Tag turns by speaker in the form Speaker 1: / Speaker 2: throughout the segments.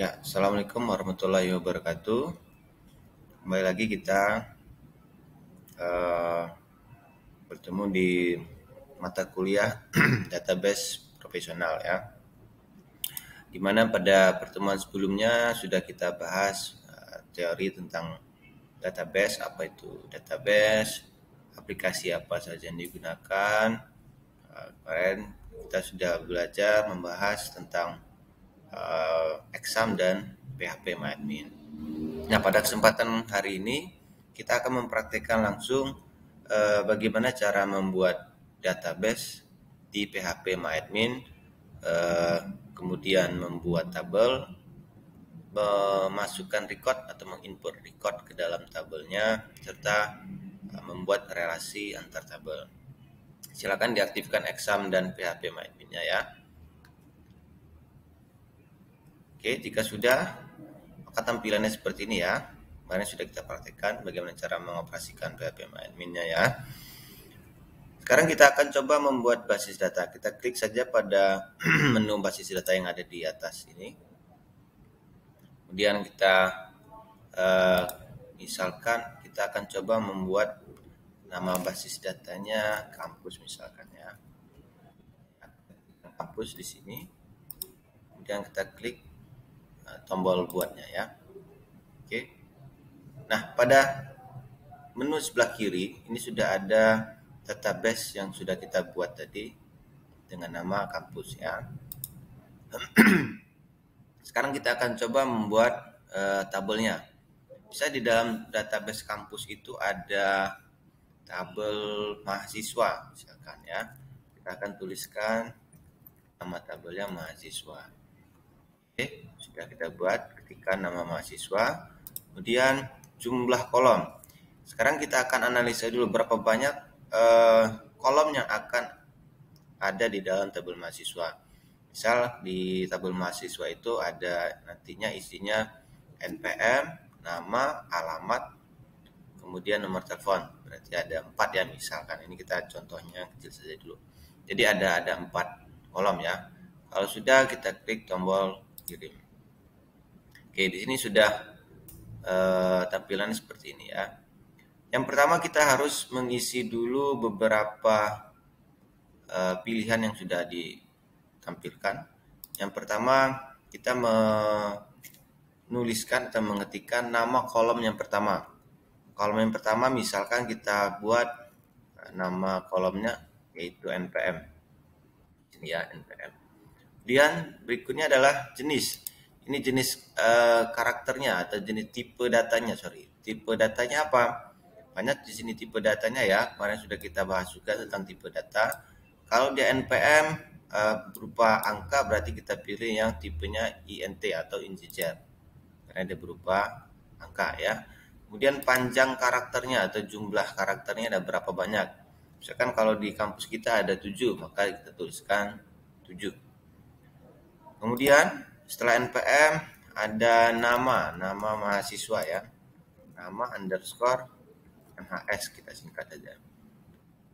Speaker 1: Ya, Assalamualaikum warahmatullahi wabarakatuh. Kembali lagi kita eh, bertemu di mata kuliah database profesional ya. Di mana pada pertemuan sebelumnya sudah kita bahas teori tentang database, apa itu database, aplikasi apa saja yang digunakan. Kemarin kita sudah belajar membahas tentang exam dan PHP-MyAdmin. Nah, pada kesempatan hari ini kita akan mempraktikkan langsung bagaimana cara membuat database di PHP-MyAdmin, kemudian membuat tabel, memasukkan record atau menginput record ke dalam tabelnya, serta membuat relasi antar tabel. Silakan diaktifkan exam dan PHP-MyAdmin-nya ya. Oke, jika sudah, maka tampilannya seperti ini ya. Kemarin sudah kita praktekkan bagaimana cara mengoperasikan PHP-MyAdmin-nya ya. Sekarang kita akan coba membuat basis data. Kita klik saja pada menu basis data yang ada di atas ini. Kemudian kita misalkan kita akan coba membuat nama basis datanya kampus misalkan ya. Kampus di sini. Kemudian kita klik tombol buatnya ya. Oke. Nah, pada menu sebelah kiri ini sudah ada database yang sudah kita buat tadi dengan nama kampus ya. Sekarang kita akan coba membuat tabelnya. Bisa di dalam database kampus itu ada tabel mahasiswa misalkan ya. Kita akan tuliskan nama tabelnya mahasiswa. Oke, sudah kita buat, ketikkan nama mahasiswa. Kemudian jumlah kolom. Sekarang kita akan analisa dulu berapa banyak kolom yang akan ada di dalam tabel mahasiswa. Misal di tabel mahasiswa itu ada nantinya isinya NPM, nama, alamat, kemudian nomor telepon. Berarti ada 4 ya misalkan. Ini kita contohnya kecil saja dulu. Jadi ada 4 kolom ya. Kalau sudah kita klik tombol kirim. Oke, di sini sudah tampilannya seperti ini ya. Yang pertama kita harus mengisi dulu beberapa pilihan yang sudah ditampilkan. Yang pertama kita menuliskan atau mengetikkan nama kolom yang pertama. Kolom yang pertama misalkan kita buat nama kolomnya yaitu NPM. Ini ya NPM. Kemudian berikutnya adalah jenis. Ini jenis karakternya atau jenis tipe datanya, Tipe datanya apa? Banyak di sini tipe datanya ya. Kemarin sudah kita bahas juga tentang tipe data. Kalau di NPM berupa angka berarti kita pilih yang tipenya INT atau integer. Karena dia berupa angka ya. Kemudian panjang karakternya atau jumlah karakternya ada berapa banyak. Misalkan kalau di kampus kita ada 7, maka kita tuliskan 7. Kemudian setelah NPM ada nama mahasiswa ya. Nama underscore NHS kita singkat saja.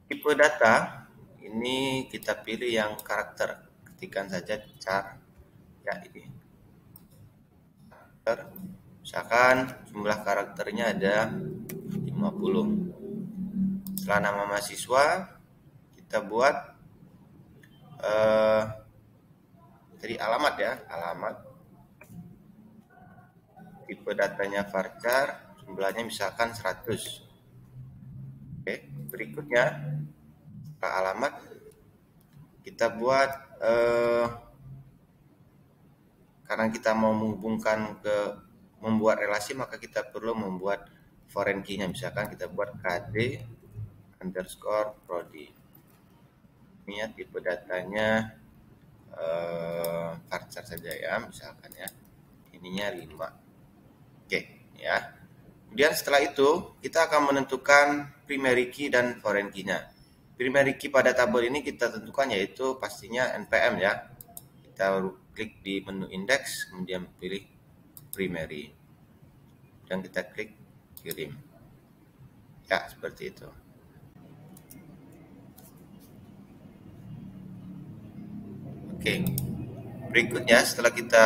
Speaker 1: Tipe data ini kita pilih yang karakter. Ketikkan saja char ya ini. Karakter. Misalkan jumlah karakternya ada 50. Setelah nama mahasiswa kita buat jadi alamat ya, alamat. Tipe datanya varchar, jumlahnya misalkan 100. Oke, berikutnya setelah alamat kita buat karena kita mau menghubungkan ke membuat relasi maka kita perlu membuat foreign key-nya. Misalkan kita buat KD underscore prodi. Ini ya tipe datanya varchar saja ya misalkan ya. Ininya 5. Oke ya. Kemudian setelah itu kita akan menentukan primary key dan foreign key-nya. Primary key pada tabel ini kita tentukan yaitu pastinya NPM ya. Kita klik di menu index, kemudian pilih primary. Dan kita klik kirim. Ya, seperti itu. Oke. Berikutnya setelah kita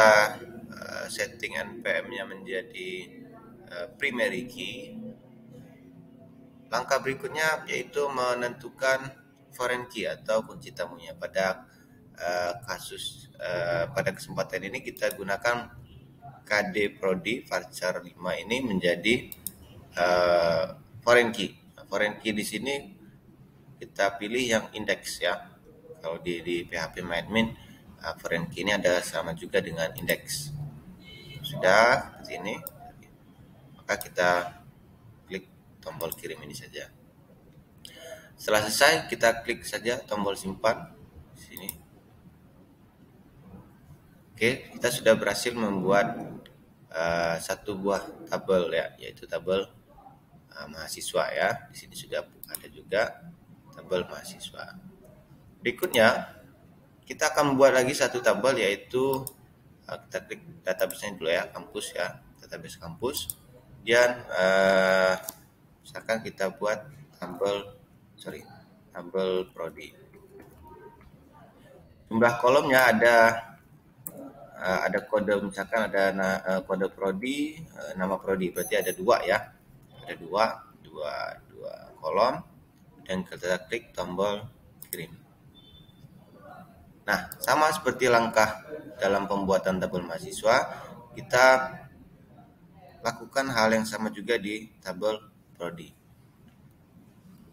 Speaker 1: setting NPM-nya menjadi primary key, langkah berikutnya yaitu menentukan foreign key atau kunci tamunya. Pada pada kesempatan ini kita gunakan KD Prodi varchar 5 ini menjadi foreign key. Foreign key di sini kita pilih yang index ya. Kalau di PHP MyAdmin, foreign key ini ada sama juga dengan index. Sudah seperti ini, maka kita klik tombol kirim ini saja. Setelah selesai, kita klik saja tombol simpan di sini. Oke, kita sudah berhasil membuat satu buah tabel ya, yaitu tabel mahasiswa ya. Di sini sudah ada juga tabel mahasiswa. Berikutnya, kita akan membuat lagi satu tabel, yaitu kita klik database-nya dulu ya, kampus ya, database kampus. Dan misalkan kita buat tabel prodi. Jumlah kolomnya ada kode, misalkan ada kode prodi, nama prodi, berarti ada 2 ya, ada dua kolom, dan kita klik tombol kirim. Nah, sama seperti langkah dalam pembuatan tabel mahasiswa, kita lakukan hal yang sama juga di tabel prodi,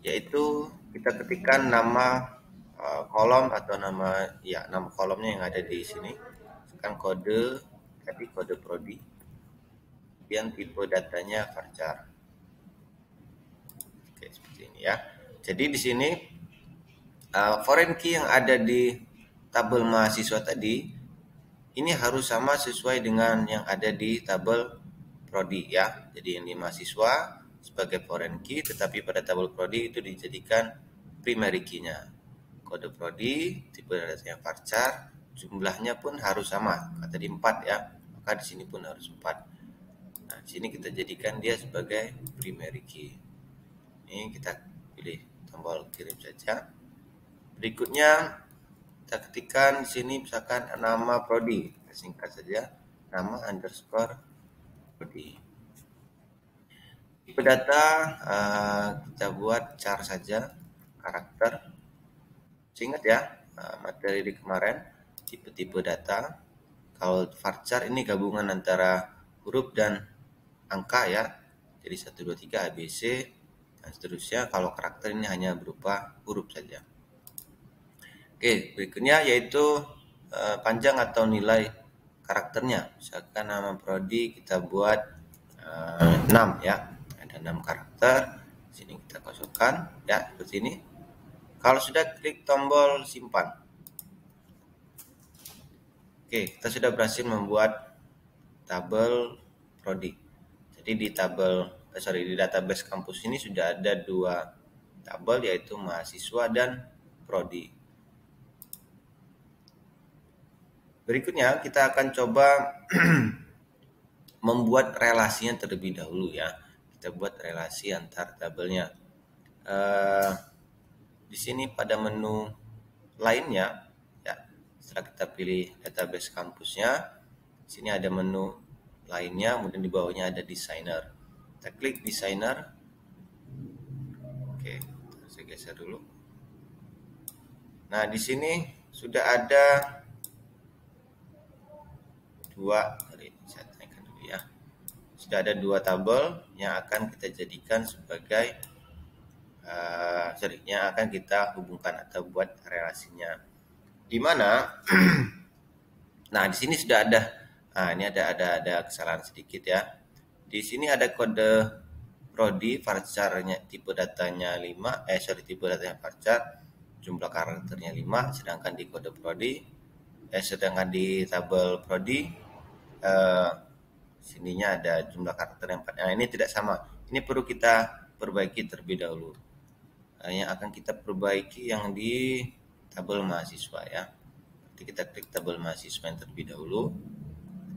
Speaker 1: yaitu kita ketikkan nama kolom atau nama kolomnya yang ada di sini. Kan kode prodi, kemudian tipe datanya varchar. Oke, seperti ini ya. Jadi di sini foreign key yang ada di tabel mahasiswa tadi ini harus sama sesuai dengan yang ada di tabel prodi ya. Jadi yang di mahasiswa sebagai foreign key, tetapi pada tabel prodi itu dijadikan primary key-nya. Kode prodi, tipe datanya varchar, jumlahnya pun harus sama. Tadi 4 ya, maka di sini pun harus 4. Nah, di sini kita jadikan dia sebagai primary key. Ini kita pilih tombol kirim saja. Berikutnya kita ketikkan di sini misalkan nama prodi, singkat saja, nama underscore prodi. Tipe data kita buat char saja, karakter. Ingat ya, materi di kemarin, tipe-tipe data. Kalau varchar ini gabungan antara huruf dan angka ya, jadi 1, 2, 3 ABC dan seterusnya. Kalau karakter ini hanya berupa huruf saja. Oke, berikutnya yaitu panjang atau nilai karakternya. Misalkan nama prodi kita buat 6 ya, ada 6 karakter. Sini kita kosongkan ya, seperti ini. Kalau sudah, klik tombol simpan. Oke, kita sudah berhasil membuat tabel prodi. Jadi di database kampus ini sudah ada 2 tabel, yaitu mahasiswa dan prodi. Berikutnya kita akan coba membuat relasinya terlebih dahulu ya. Kita buat relasi antar tabelnya. Di sini pada menu lainnya ya, setelah kita pilih database kampusnya, di sini ada menu lainnya, kemudian di bawahnya ada designer. Kita klik designer. Oke, saya geser dulu. Nah, di sini sudah ada 2, saya tanyakan dulu ya. Sudah ada 2 tabel yang akan kita jadikan sebagai yang akan kita hubungkan atau buat relasinya. Di mana nah, di sini sudah ada. Nah, ini ada kesalahan sedikit ya. Di sini ada kode prodi, varcharnya tipe datanya 5, tipe datanya varchar, jumlah karakternya 5, sedangkan di kode prodi sedangkan di tabel prodi sininya ada jumlah karakter yang 4. Nah, ini tidak sama. Ini perlu kita perbaiki terlebih dahulu. Yang akan kita perbaiki yang di tabel mahasiswa ya. Nanti kita klik tabel mahasiswa yang terlebih dahulu.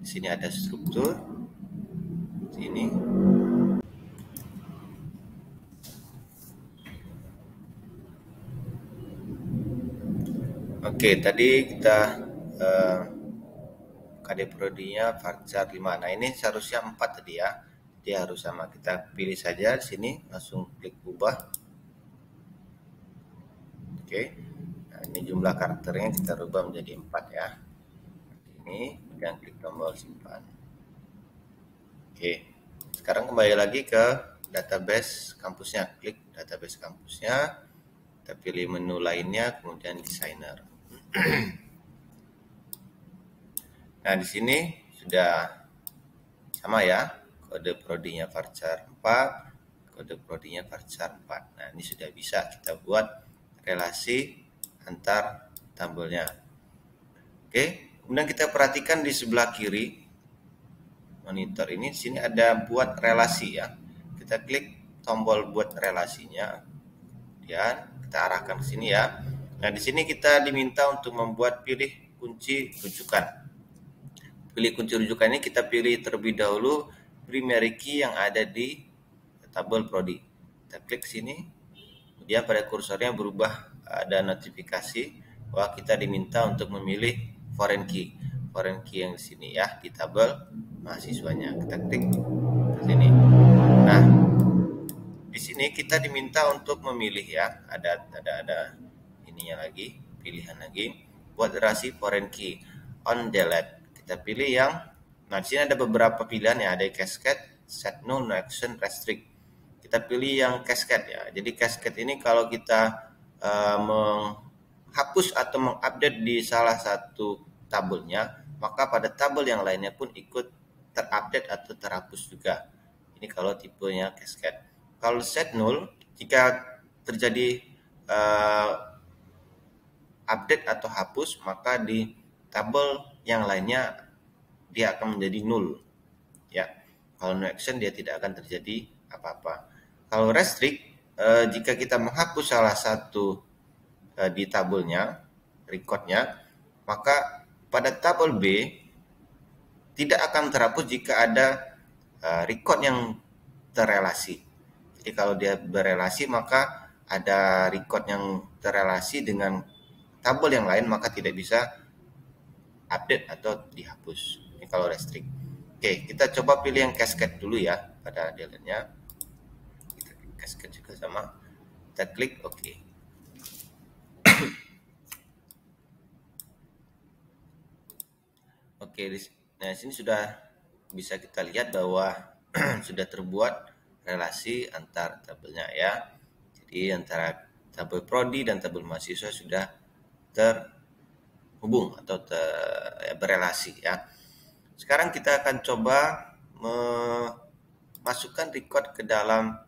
Speaker 1: Di sini ada struktur. Sini. Oke, tadi kita KD prodinya varchar 5. Nah, ini seharusnya 4 tadi ya. Dia harus sama. Kita pilih saja di sini, langsung klik ubah. Oke. Nah, ini jumlah karakternya kita rubah menjadi 4 ya. Ini, kemudian klik tombol simpan. Oke. Sekarang kembali lagi ke database kampusnya. Klik database kampusnya. Kita pilih menu lainnya, kemudian designer. Nah, di sini sudah sama ya, kode prodinya varchar 4, kode prodinya varchar 4. Nah, ini sudah bisa kita buat relasi antar tabelnya. Oke, kemudian kita perhatikan di sebelah kiri monitor ini, di sini ada buat relasi ya. Kita klik tombol buat relasinya, dan kita arahkan ke sini ya. Nah, di sini kita diminta untuk membuat pilih kunci rujukan. Pilih kunci rujukan ini kita pilih terlebih dahulu primary key yang ada di tabel prodi. Kita klik sini, kemudian pada kursornya berubah, ada notifikasi bahwa kita diminta untuk memilih foreign key. Foreign key yang di sini ya, di tabel mahasiswanya. Kita klik ke sini. Nah, di sini kita diminta untuk memilih ya, ada ininya lagi, pilihan lagi buat relasi foreign key on delete. Kita pilih yang, nah di sini ada beberapa pilihan ya, ada cascade, set null, no action, restrict. Kita pilih yang cascade ya. Jadi cascade ini kalau kita menghapus atau mengupdate di salah satu tabelnya, maka pada tabel yang lainnya pun ikut terupdate atau terhapus juga. Ini kalau tipenya cascade. Kalau set null, jika terjadi update atau hapus, maka di tabel yang lainnya dia akan menjadi null ya. Kalau no action dia tidak akan terjadi apa-apa. Kalau restrict, jika kita menghapus salah satu di tabelnya, recordnya, maka pada tabel B tidak akan terhapus jika ada record yang terrelasi. Jadi kalau dia berelasi, maka ada record yang terrelasi dengan tabel yang lain, maka tidak bisa update atau dihapus. Ini kalau restrict. Oke, kita coba pilih yang cascade dulu ya pada delete-nya. Kita klik cascade juga sama. Kita klik OK. Oke, nah sini sudah bisa kita lihat bahwa sudah terbuat relasi antar tabelnya ya. Jadi antara tabel prodi dan tabel mahasiswa sudah terhubung atau berelasi ya. Sekarang kita akan coba memasukkan record ke dalam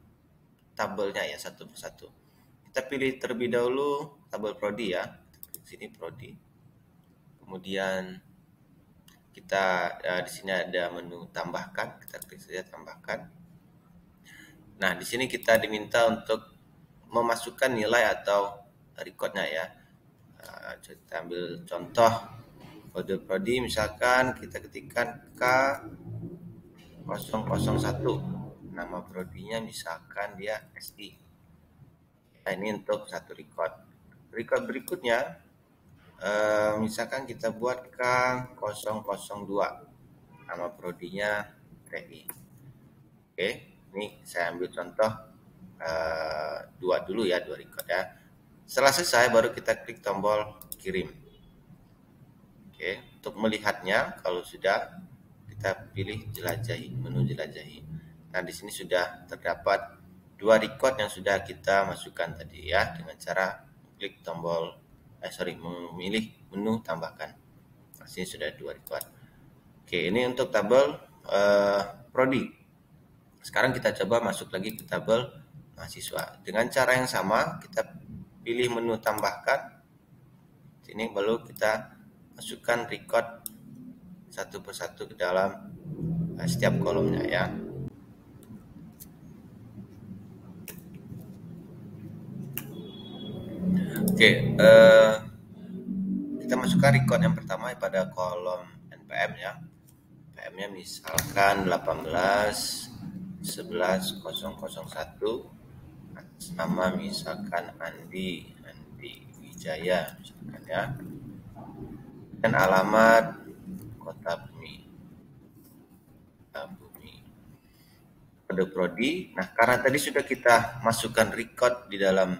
Speaker 1: tabelnya ya, satu persatu. Kita pilih terlebih dahulu tabel prodi ya. Di sini prodi. Kemudian kita di sini ada menu tambahkan, kita klik saja tambahkan. Nah, di sini kita diminta untuk memasukkan nilai atau recordnya ya. Kita ambil contoh kode prodi, misalkan kita ketikkan K001, nama prodinya misalkan dia SI. Nah, ini untuk satu record. Record berikutnya misalkan kita buat K002, nama prodinya TI. Oke, ini saya ambil contoh dua dulu ya, 2 record ya. Setelah selesai baru kita klik tombol kirim. Oke, untuk melihatnya kalau sudah, kita pilih jelajahi, menu jelajahi. Nah, di sini sudah terdapat 2 record yang sudah kita masukkan tadi ya, dengan cara klik tombol memilih menu tambahkan. Nah, sini sudah 2 record. Oke, ini untuk tabel prodi. Sekarang kita coba masuk lagi ke tabel mahasiswa. Dengan cara yang sama, kita pilih menu tambahkan. Sini baru kita masukkan record satu persatu ke dalam setiap kolomnya ya. Oke, kita masukkan record yang pertama pada kolom NPM ya. NPM-nya misalkan 18.11.001, nama misalkan Andi Wijaya misalkan ya, dan alamat kota kode prodi. Nah, karena tadi sudah kita masukkan record di dalam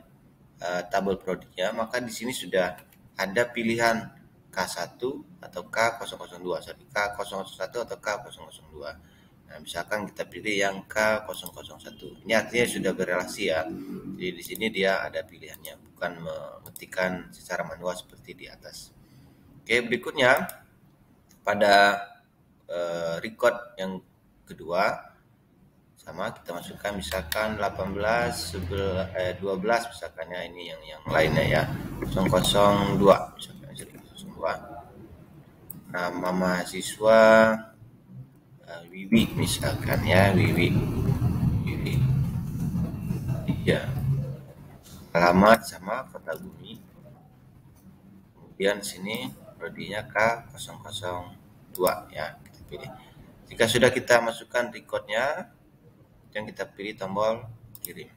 Speaker 1: tabel prodinya, maka di sini sudah ada pilihan K1 atau K002, sorry, K001 atau K002. Nah, misalkan kita pilih yang K001. Ini artinya sudah berelasi ya. Jadi di sini dia ada pilihannya, bukan mengetikkan secara manual seperti di atas. Oke, berikutnya pada record yang kedua sama kita masukkan misalkan 18 12 misalkan ya, ini yang lainnya ya, 002 misalkan 002. Nama mahasiswa Wiwi misalkan ya, Wiwi ya, alamat sama kota bumi, kemudian sini prodinya K002 ya, kita pilih. Jika sudah kita masukkan recordnya, yang kita pilih tombol kirim.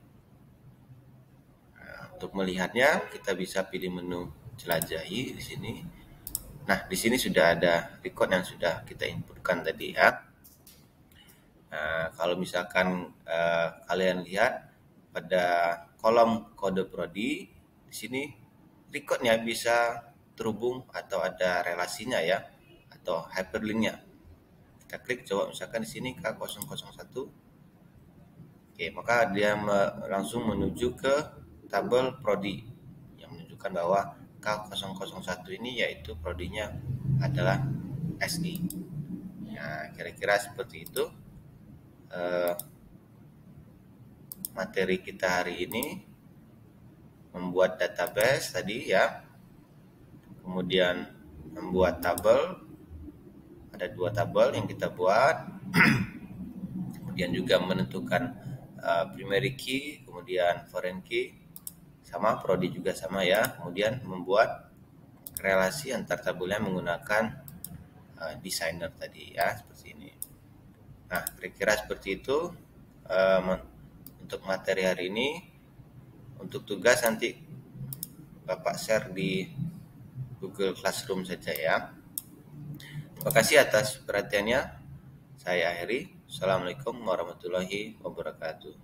Speaker 1: Nah, untuk melihatnya kita bisa pilih menu jelajahi di sini. Nah, di sini sudah ada record yang sudah kita inputkan tadi ya. Nah, kalau misalkan kalian lihat pada kolom kode prodi di sini recordnya bisa terhubung atau ada relasinya ya, atau hyperlinknya. Kita klik coba misalkan di sini K001. Oke, maka dia langsung menuju ke tabel prodi yang menunjukkan bahwa K001 ini yaitu prodinya adalah SI. Ya, kira-kira seperti itu materi kita hari ini, membuat database tadi ya, kemudian membuat tabel, ada 2 tabel yang kita buat, kemudian juga menentukan primary key, kemudian foreign key, sama prodi juga sama ya, kemudian membuat relasi antar tabelnya menggunakan designer tadi ya, seperti ini. Nah, kira-kira seperti itu untuk materi hari ini. Untuk tugas nanti Bapak share di Google Classroom saja ya. Terima kasih atas perhatiannya. Saya akhiri. Assalamualaikum warahmatullahi wabarakatuh.